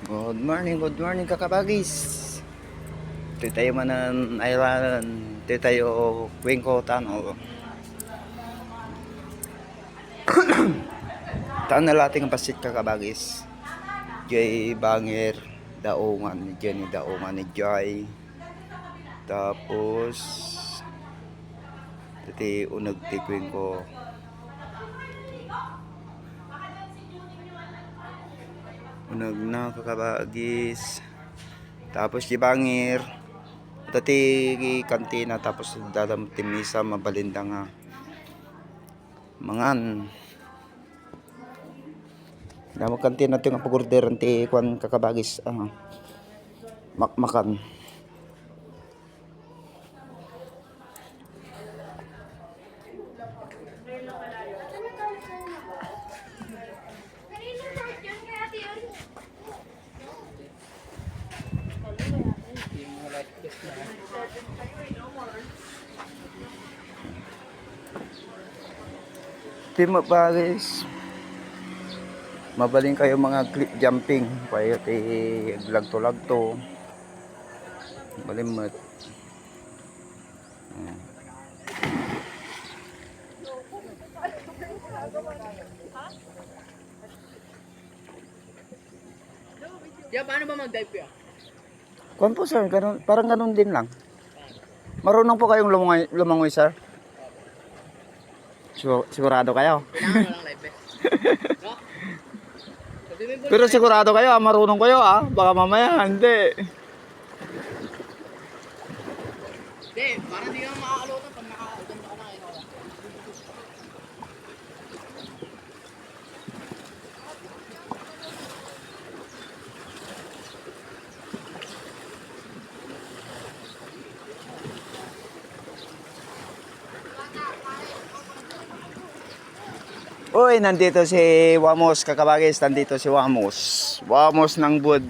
Good morning kakabagis. Ito tayo manan island, ito tayo Wingko Tano. Taan na lating pasit kakabagis. Jay Banger, daungan ni Jenny, daungan ni Jay. Tapos ito unag tikwing ko. Unag na kakabagis. Tapos di Bangir. Dati kantina tapos dadam timisa mabalinda nga. Mangan. Damo kantina ting pagorder anti kwan kakabagis makmakan. Timo guys. Mabaling kayo mga clip jumping, kaya lagto-lagto. Balimot. Yeah, paano ba mag-dive ya? Kung po sir, ganun, parang ganun din lang. Marunong po kayong lumangoy sir? Sigurado kayo? Kailangan mo lang live eh. No? Pero sigurado kayo, marunong kayo baka mamaya hindi. Hindi, parang hindi ka makakalotan pag nakakaganda ka na. Uy, nandito si Wamos kakabagis, nandito si Wamos. Wamos ng Bud.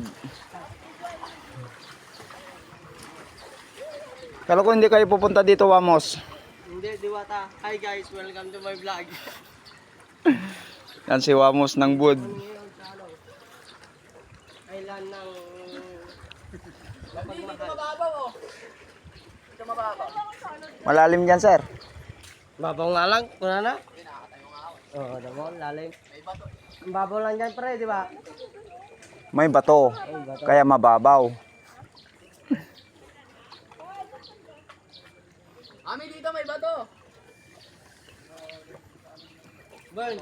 Kala ko hindi kayo pupunta dito, Wamos. Hindi, Diwata. Hi guys, welcome to my vlog. Yan si Wamos ng Bud. Island ng... Hindi ito mababaw oh. Ito mababaw. Malalim dyan, sir. Babaw nga lang, kuna na. Oo, damo, lalim. Ang babaw lang dyan pre, di ba? May bato, kaya mababaw. Ami dito may bato. Burn.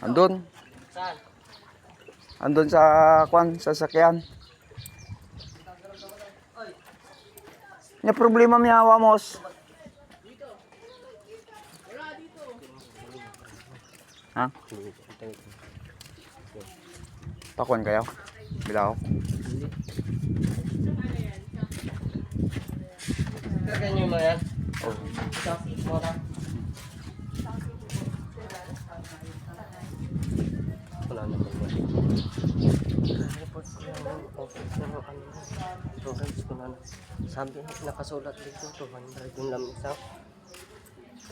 Andun. Saan? Andun sa sasakyan. May problema miya, Wamos. Ha? Pakuan kayo? Bilaw? Kaya nyo mo yan? Oh. Ito, mora. Wala naman mo. Report ko yung office ng insurance ko na. Sabi nakasulat dito, 200 yung lang isa.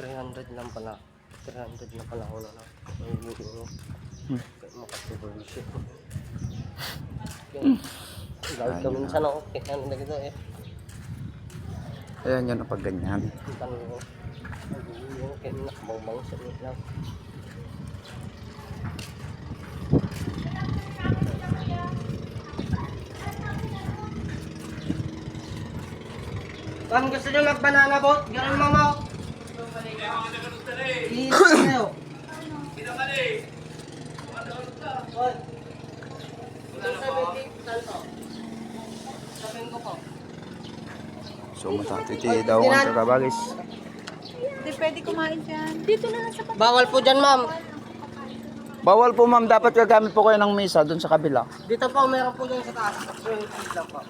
300 lang pala. 300 na pala ako na. Makasubulisip. Lagi ka minsan ako. Kaya na gito eh. Ayan yun ang pag ganyan. Tanong kaya nakabang sa inyo lang. Kung gusto nyo mag-banana boat, gano'n mamaw. Iyo. So matatiti daw ang kakabagis. Hindi pwede kumain dyan. Dito na lang sa Bawal po dyan, ma'am. Bawal po ma'am, dapat gagamit po kayo ng mesa dun sa kabila. Dito po, meron po dyan sa taas. Lang po.